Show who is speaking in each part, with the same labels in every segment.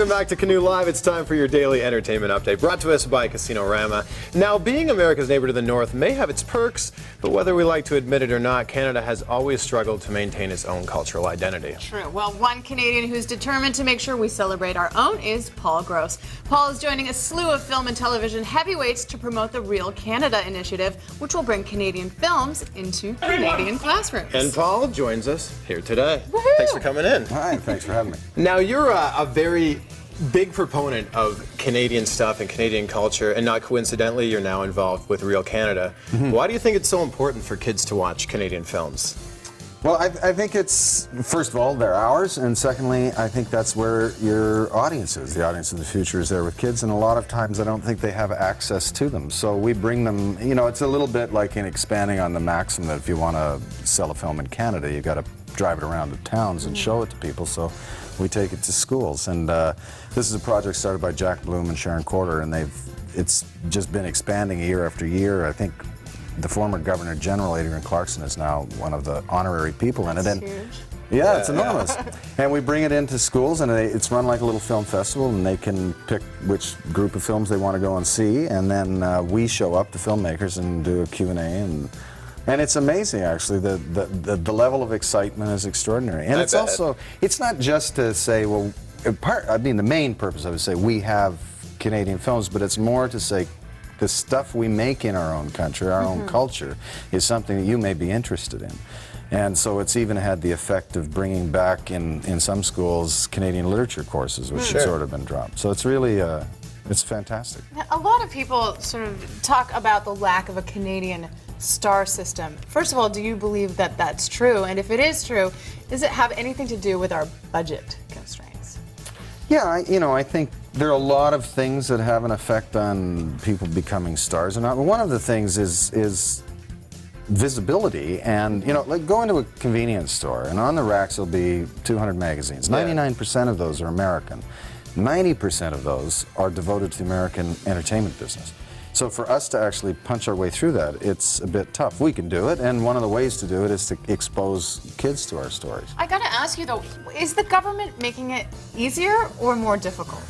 Speaker 1: Welcome back to Canoe Live. It's time for your daily entertainment update, brought to us by Casino-Rama. Now, being America's neighbor to the north may have its perks, but whether we like to admit it or not, Canada has always struggled to maintain its own cultural identity.
Speaker 2: True. Well, one Canadian who's determined to make sure we celebrate our own is Paul Gross. Paul is joining a slew of film and television heavyweights to promote the Real Canada initiative, which will bring Canadian films into Canadian classrooms.
Speaker 1: And Paul joins us here today.
Speaker 2: Woohoo!
Speaker 1: Thanks for coming in.
Speaker 3: Hi, thanks for having me.
Speaker 1: Now, you're a very big proponent of Canadian stuff and Canadian culture, and not coincidentally, you're now involved with Real Canada. Why do you think it's so important for kids to watch Canadian films?
Speaker 3: Well, I think it's, first of all, they're ours, and secondly, I think that's where your audience is. The audience of the future is there with kids, and a lot of times I don't think they have access to them. So we bring them, you know, it's a little bit like in expanding on the maxim that if you want to sell a film in Canada, you've got to drive it around to towns and show it to people. So we take it to schools, and this is a project started by Jack Bloom and Sharon Corder, and it's just been expanding year after year. I think the former Governor General, Adrian Clarkson, is now one of the honorary people in it.
Speaker 2: That's
Speaker 3: and
Speaker 2: huge.
Speaker 3: Yeah, it's enormous. And we bring it into schools, and it's run like a little film festival, and they can pick which group of films they want to go and see, and then we show up, the filmmakers, and do a Q&A, and it's amazing, actually. The level of excitement is extraordinary. And it's also, it's not just to say, well, I mean, the main purpose, I would say, we have Canadian films, but it's more to say, the stuff we make in our own country, our own culture, is something that you may be interested in. And so it's even had the effect of bringing back in some schools Canadian literature courses, which have sort of been dropped. So it's really, it's fantastic.
Speaker 2: Now, a lot of people sort of talk about the lack of a Canadian star system. First of all, do you believe that that's true? And if it is true, does it have anything to do with our budget constraints?
Speaker 3: Yeah, I think there are a lot of things that have an effect on people becoming stars or not. But one of the things is visibility, and like go into a convenience store, and on the racks will be 200 magazines. 99% of those are American. 90% of those are devoted to the American entertainment business. So for us to actually punch our way through that, it's a bit tough. We can do it, and one of the ways to do it is to expose kids to our stories.
Speaker 2: I gotta ask you though, is the government making it easier or more difficult?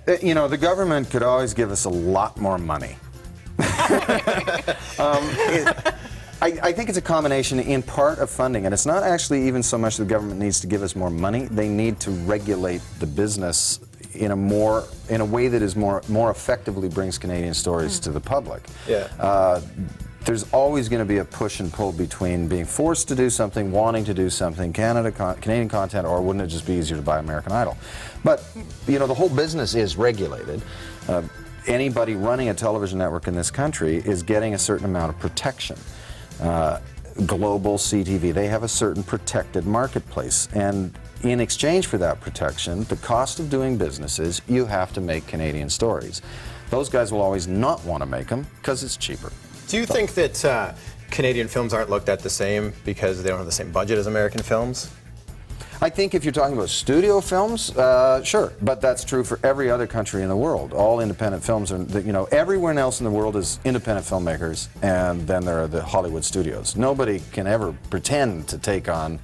Speaker 3: The government could always give us a lot more money. I think it's a combination, in part, of funding, and it's not actually even so much the government needs to give us more money. They need to regulate the business in a way that is more effectively brings Canadian stories to the public.
Speaker 1: Yeah.
Speaker 3: There's always going to be a push and pull between being forced to do something, wanting to do something, Canadian content, or wouldn't it just be easier to buy American Idol? But, the whole business is regulated. Anybody running a television network in this country is getting a certain amount of protection. Global CTV, they have a certain protected marketplace. And in exchange for that protection, the cost of doing business is you have to make Canadian stories. Those guys will always not want to make them because it's cheaper.
Speaker 1: Do you think that Canadian films aren't looked at the same because they don't have the same budget as American films?
Speaker 3: I think if you're talking about studio films, sure, but that's true for every other country in the world. All independent films are, everywhere else in the world is independent filmmakers, and then there are the Hollywood studios. Nobody can ever pretend to take on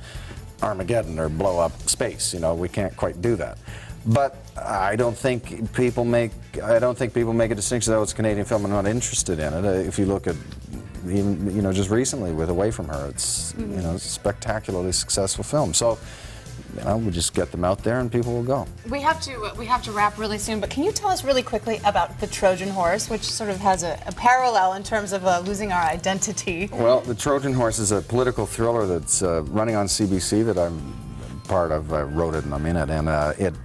Speaker 3: Armageddon or blow up space. We can't quite do that. But I don't think people make a distinction. Oh, it's a Canadian film, I'm not interested in it. If you look at, even, just recently with Away From Her, it's a spectacularly successful film. So, we just get them out there and people will go.
Speaker 2: We have to wrap really soon, but can you tell us really quickly about The Trojan Horse, which sort of has a parallel in terms of losing our identity?
Speaker 3: Well, The Trojan Horse is a political thriller that's running on CBC that I'm part of. I wrote it and I'm in it. And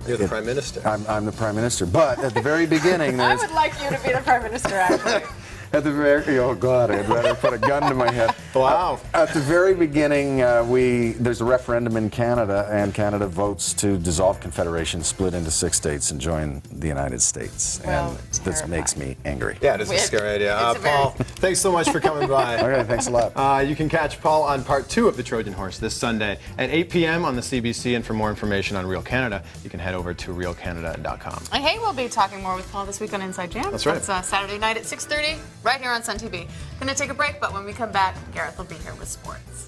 Speaker 1: You're the Prime Minister.
Speaker 3: I'm the Prime Minister. But at the very beginning,
Speaker 2: I would like you to be the Prime Minister, actually.
Speaker 3: At the very, oh God, I'd rather put a gun to my head.
Speaker 1: Wow.
Speaker 3: At the very beginning, there's a referendum in Canada, and Canada votes to dissolve Confederation, split into 6 states, and join the United States.
Speaker 2: Well,
Speaker 3: and this makes me angry.
Speaker 1: Yeah, it is a scary idea. Paul, thanks so much for coming by.
Speaker 3: Okay, thanks a lot.
Speaker 1: You can catch Paul on part 2 of The Trojan Horse this Sunday at 8 p.m. on the CBC, and for more information on Real Canada, you can head over to realcanada.com.
Speaker 2: And hey, we'll be talking more with Paul this week on Inside Jam.
Speaker 1: That's right.
Speaker 2: That's Saturday night at 6:30. Right here on Sun TV. Going to take a break, but when we come back, Gareth will be here with sports.